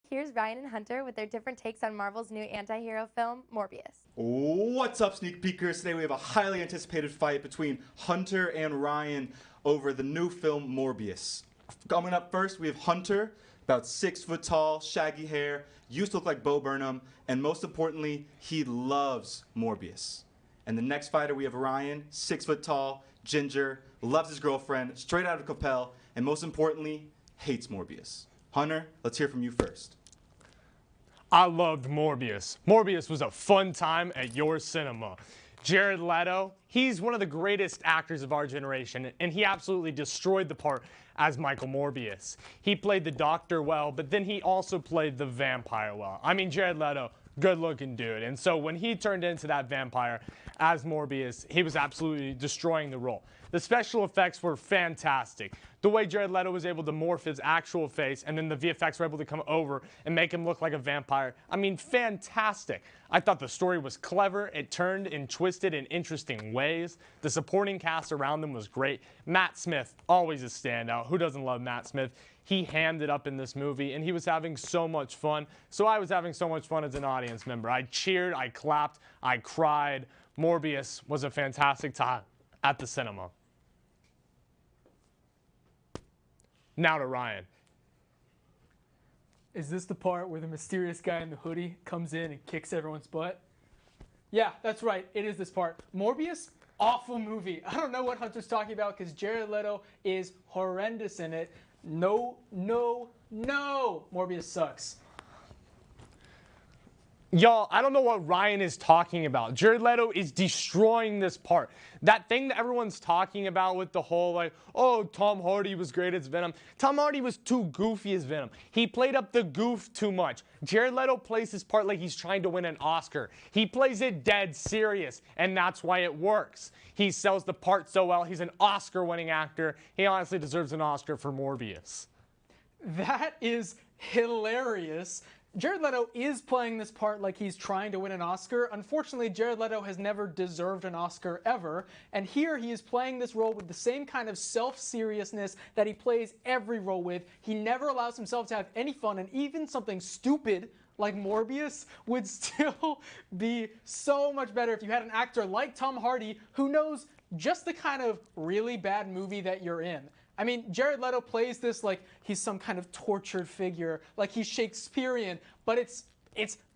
Here's Ryan and Hunter with their different takes on Marvel's new anti-hero film, Morbius. What's up, sneak peekers? Today we have a highly anticipated fight between Hunter and Ryan over the new film Morbius. Coming up first, we have Hunter, about 6 foot tall, shaggy hair, used to look like Bo Burnham, and most importantly, he loves Morbius. And the next fighter, we have Ryan, 6 foot tall, ginger, loves his girlfriend, straight out of Capel, and most importantly, hates Morbius. Hunter, let's hear from you first. I loved Morbius. Morbius was a fun time at your cinema. Jared Leto, he's one of the greatest actors of our generation, and he absolutely destroyed the part as Michael Morbius. He played the doctor well, but then he also played the vampire well. I mean, Jared Leto, good-looking dude. And so when he turned into that vampire as Morbius, he was absolutely destroying the role. The special effects were fantastic. The way Jared Leto was able to morph his actual face, and then the VFX were able to come over and make him look like a vampire. I mean, fantastic. I thought the story was clever. It turned and twisted in interesting ways. The supporting cast around them was great. Matt Smith, always a standout. Who doesn't love Matt Smith? He hammed it up in this movie, and he was having so much fun. So I was having so much fun as an audience member. I cheered, I clapped, I cried. Morbius was a fantastic time at the cinema. Now to Ryan. Is this the part where the mysterious guy in the hoodie comes in and kicks everyone's butt? Yeah, that's right. It is this part. Morbius, awful movie. I don't know what Hunter's talking about because Jared Leto is horrendous in it. No, no, no. Morbius sucks. Y'all, I don't know what Ryan is talking about. Jared Leto is destroying this part. That thing that everyone's talking about with the whole, like, oh, Tom Hardy was great as Venom. Tom Hardy was too goofy as Venom. He played up the goof too much. Jared Leto plays his part like he's trying to win an Oscar. He plays it dead serious, and that's why it works. He sells the part so well. He's an Oscar-winning actor. He honestly deserves an Oscar for Morbius. That is hilarious. Jared Leto is playing this part like he's trying to win an Oscar. Unfortunately, Jared Leto has never deserved an Oscar ever, and here he is playing this role with the same kind of self-seriousness that he plays every role with. He never allows himself to have any fun, and even something stupid like Morbius would still be so much better if you had an actor like Tom Hardy who knows just the kind of really bad movie that you're in. I mean, Jared Leto plays this like he's some kind of tortured figure, like he's Shakespearean, but it's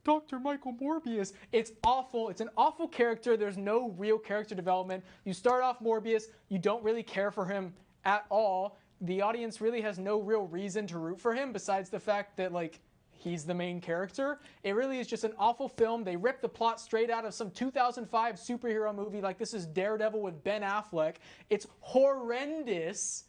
Dr. Michael Morbius. It's awful. It's an awful character. There's no real character development. You start off Morbius, you don't really care for him at all. The audience really has no real reason to root for him besides the fact that, like, he's the main character. It really is just an awful film. They ripped the plot straight out of some 2005 superhero movie like this is Daredevil with Ben Affleck. It's horrendous.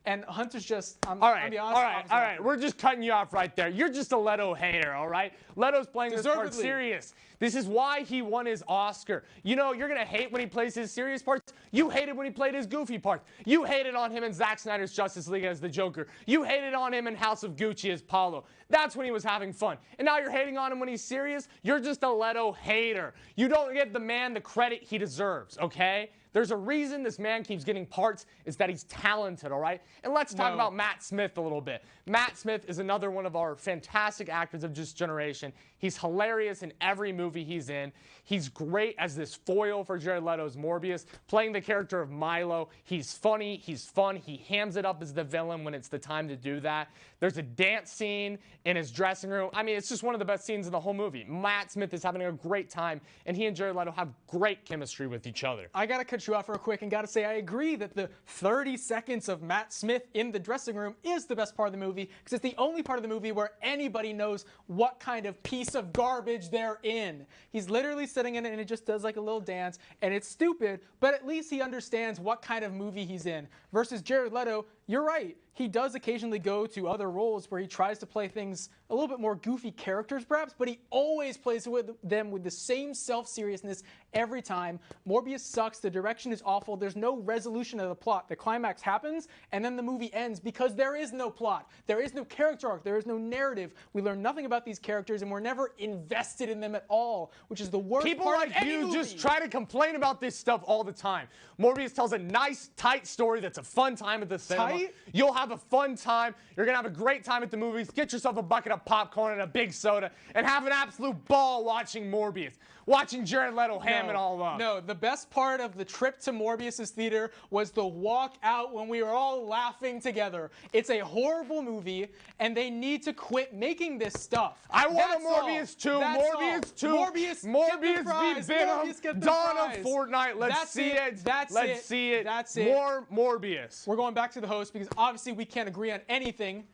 And Hunter's just, all right. We're just cutting you off right there. You're just a Leto hater, all right? Leto's playing this part serious. This is why he won his Oscar. You know, you're going to hate when he plays his serious parts. You hated when he played his goofy parts. You hated on him in Zack Snyder's Justice League as the Joker. You hated on him in House of Gucci as Paulo. That's when he was having fun. And now you're hating on him when he's serious? You're just a Leto hater. You don't give the man the credit he deserves, okay? There's a reason this man keeps getting parts. Is that he's talented, all right? And let's talk about Matt Smith a little bit. Matt Smith is another one of our fantastic actors of this generation. He's hilarious in every movie he's in. He's great as this foil for Jared Leto's Morbius, playing the character of Milo. He's funny. He's fun. He hams it up as the villain when it's the time to do that. There's a dance scene in his dressing room. I mean, it's just one of the best scenes in the whole movie. Matt Smith is having a great time, and he and Jared Leto have great chemistry with each other. I got to cut you off real quick and got to say I agree that the 30 seconds of Matt Smith in the dressing room is the best part of the movie because it's the only part of the movie where anybody knows what kind of piece of garbage they're in. He's literally sitting in it and it just does like a little dance and it's stupid, but at least he understands what kind of movie he's in. Versus Jared Leto, you're right. He does occasionally go to other roles where he tries to play things a little bit more goofy characters perhaps, but he always plays with them with the same self-seriousness every time. Morbius sucks. The direction is awful. There's no resolution of the plot. The climax happens and then the movie ends because there is no plot. There is no character arc. There is no narrative. We learn nothing about these characters and we're never invested in them at all, which is the worst People part like of any you movie. just try to complain about this stuff all the time. Morbius tells a nice, tight story that's a fun time at the cinema. Right? You'll have a fun time. You're going to have a great time at the movies. Get yourself a bucket of popcorn and a big soda and have an absolute ball watching Morbius. Watching Jared Leto ham it all up. No, the best part of the trip to Morbius's theater was the walk out when we were all laughing together. It's a horrible movie, and they need to quit making this stuff. I want That's a Morbius 2. Morbius 2. Morbius Morbius v. Venom. Dawn of Fortnite. Let's see it. Let's see it. That's it. More Morbius. We're going back to the host because obviously we can't agree on anything.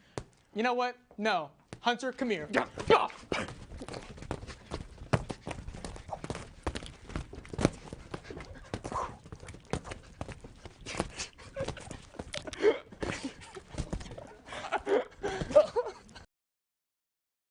You know what? No. Hunter, come here.